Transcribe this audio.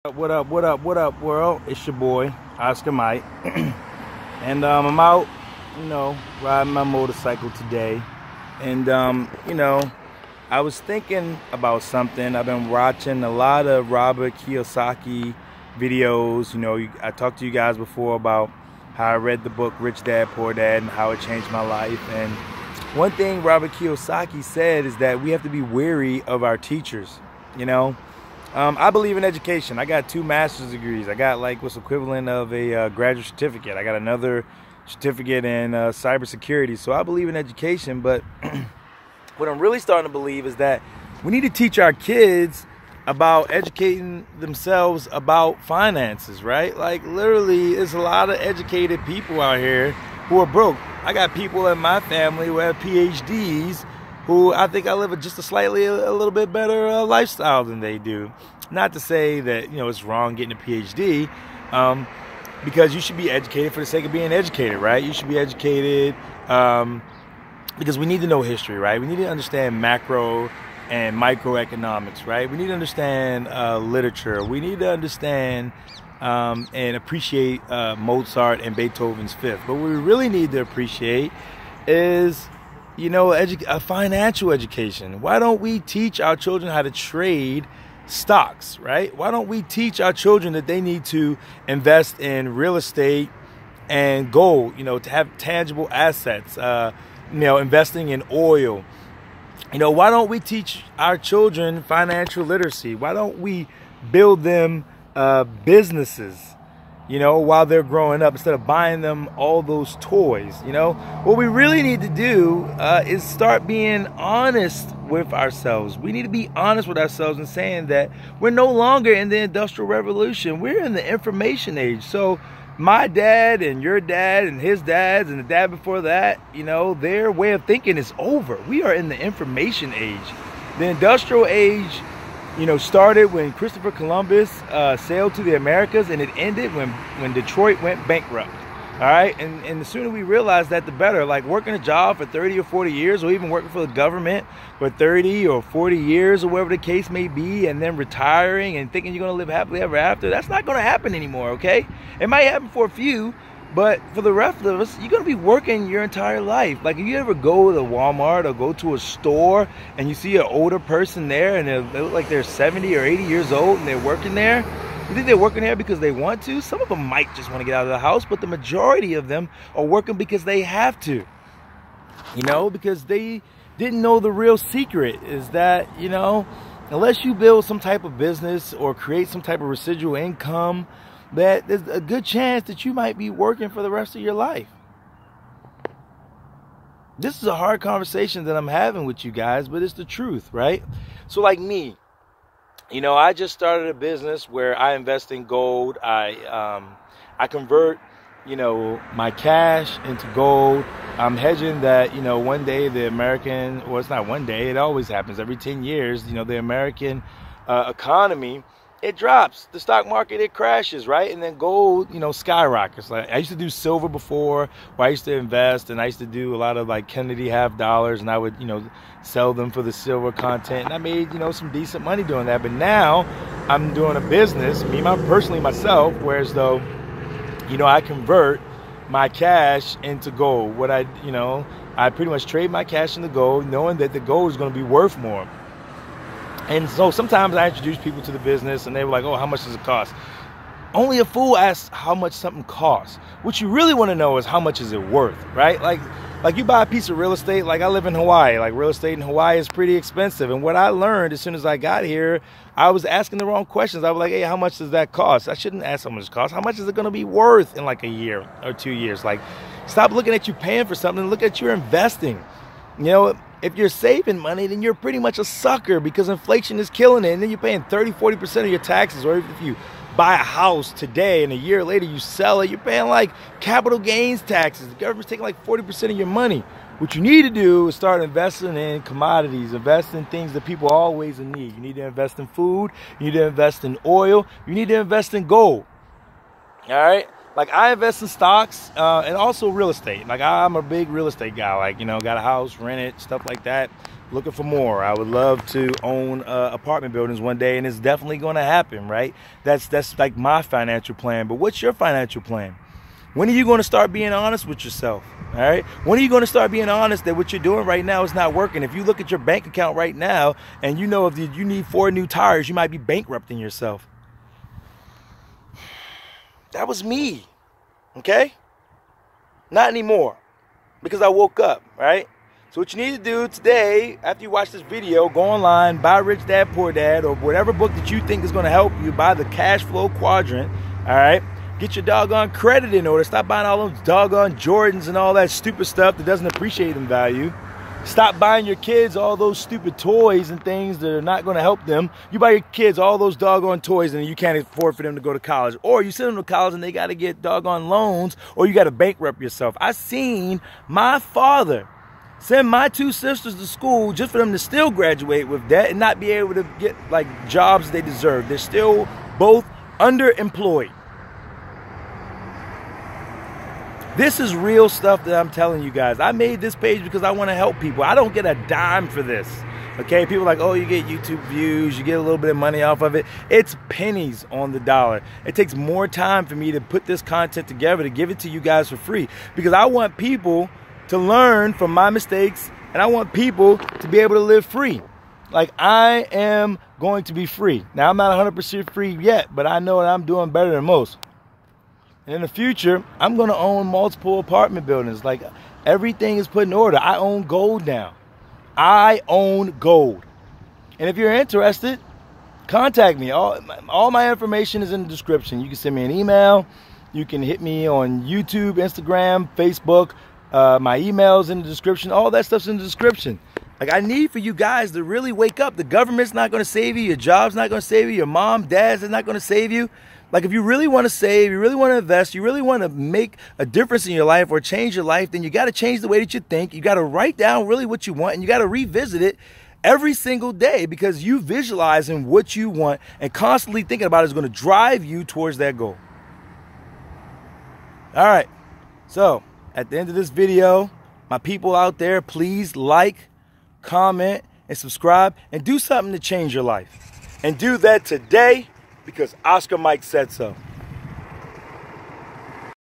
What up, what up, what up, world? It's your boy, Oscar Mike. And I'm out, riding my motorcycle today. And, I was thinking about something. I've been watching a lot of Robert Kiyosaki videos. I talked to you guys before about how I read the book Rich Dad, Poor Dad and how it changed my life. And one thing Robert Kiyosaki said is that we have to be wary of our teachers, I believe in education. I got 2 master's degrees. I got like what's equivalent of a graduate certificate. I got another certificate in cybersecurity. So I believe in education. But what I'm really starting to believe is that we need to teach our kids about educating themselves about finances, right? Like literally, there's a lot of educated people out here who are broke. I got people in my family who have PhDs who I think I live just a little bit better lifestyle than they do. Not to say that, it's wrong getting a PhD, because you should be educated for the sake of being educated, right? You should be educated because we need to know history, right? We need to understand macro and microeconomics, right? We need to understand literature. We need to understand and appreciate Mozart and Beethoven's Fifth. But what we really need to appreciate is a financial education. Why don't we teach our children how to trade stocks, right? Why don't we teach our children that they need to invest in real estate and gold, to have tangible assets, investing in oil. Why don't we teach our children financial literacy? Why don't we build them businesses, while they're growing up, instead of buying them all those toys? What we really need to do is start being honest with ourselves. We need to be honest with ourselves and saying that we're no longer in the Industrial Revolution. We're in the information age. So my dad and your dad and his dads and the dad before that, their way of thinking is over. We are in the information age. The industrial age started when Christopher Columbus sailed to the Americas, and it ended when Detroit went bankrupt. All right, and the sooner we realize that, the better. Like working a job for 30 or 40 years, or even working for the government for 30 or 40 years, or whatever the case may be, and then retiring and thinking you're going to live happily ever after, that's not going to happen anymore, okay? It might happen for a few, but for the rest of us, you're going to be working your entire life. Like if you ever go to Walmart or go to a store and you see an older person there and they look like they're 70 or 80 years old and they're working there, you think they're working there because they want to? Some of them might just want to get out of the house, but the majority of them are working because they have to. Because they didn't know the real secret is that, unless you build some type of business or create some type of residual income, that there's a good chance that you might be working for the rest of your life. This is a hard conversation that I'm having with you guys, but it's the truth, right? So like me, I just started a business where I invest in gold. I convert, my cash into gold. I'm hedging that, one day the American, well, it's not one day, it always happens every 10 years, the American economy, it drops. The stock market, it crashes, right? And then gold, skyrockets. Like I used to do silver before, where I used to invest, and I used to do a lot of like Kennedy half dollars, and I would, sell them for the silver content. And I made, some decent money doing that. But now I'm doing a business, personally myself, whereas though, I convert my cash into gold. What I pretty much trade my cash into gold, knowing that the gold is going to be worth more. And so sometimes I introduce people to the business and they were like, oh, how much does it cost? Only a fool asks how much something costs. What you really want to know is how much is it worth, right? Like you buy a piece of real estate, like I live in Hawaii, like real estate in Hawaii is pretty expensive. And what I learned as soon as I got here, I was asking the wrong questions. I was like, hey, how much does that cost? I shouldn't ask how much it costs. How much is it going to be worth in like a year or 2 years? Like stop looking at you paying for something and look at you investing. If you're saving money, then you're pretty much a sucker because inflation is killing it. And then you're paying 30-40% of your taxes. Or if you buy a house today and a year later you sell it, you're paying like capital gains taxes. The government's taking like 40% of your money. What you need to do is start investing in commodities, invest in things that people always need. You need to invest in food. You need to invest in oil. You need to invest in gold. All right? Like I invest in stocks and also real estate. Like I'm a big real estate guy. Like, got a house, rent it, stuff like that. looking for more. I would love to own apartment buildings one day, and it's definitely going to happen, right? That's like my financial plan. But what's your financial plan? When are you going to start being honest with yourself? All right. When are you going to start being honest that what you're doing right now is not working? If you look at your bank account right now and you know if you need 4 new tires, you might be bankrupting yourself. That was me. Okay? Not anymore. Because I woke up, right? So what you need to do today, after you watch this video, go online, buy Rich Dad Poor Dad, or whatever book that you think is going to help you. Buy the Cash Flow Quadrant. All right? Get your doggone credit in order. Stop buying all those doggone Jordans and all that stupid stuff that doesn't appreciate in value. Stop buying your kids all those stupid toys and things that are not going to help them. You buy your kids all those doggone toys and you can't afford for them to go to college. Or you send them to college and they got to get doggone loans, or you got to bankrupt yourself. I seen my father send my 2 sisters to school just for them to still graduate with debt and not be able to get like jobs they deserve. They're still both underemployed. This is real stuff that I'm telling you guys. I made this page because I want to help people. I don't get a dime for this. Okay, people are like, oh, you get YouTube views, you get a little bit of money off of it. It's pennies on the dollar. It takes more time for me to put this content together to give it to you guys for free, because I want people to learn from my mistakes, and I want people to be able to live free. Like, I am going to be free. Now, I'm not 100% free yet, but I know that I'm doing better than most. And in the future, I'm going to own multiple apartment buildings. Like, everything is put in order. I own gold now. I own gold. And if you're interested, contact me. All my information is in the description. You can send me an email. You can hit me on YouTube, Instagram, Facebook. My email's in the description. All that stuff's in the description. Like, I need for you guys to really wake up. The government's not going to save you. Your job's not going to save you. Your mom, dad's is not going to save you. Like, if you really want to save, you really want to invest, you really want to make a difference in your life or change your life, then you got to change the way that you think. You got to write down really what you want, and you got to revisit it every single day, because you visualizing what you want and constantly thinking about it is going to drive you towards that goal. All right. So at the end of this video, my people out there, please like, comment, and subscribe, and do something to change your life. And do that today, because Oscar Mike said so.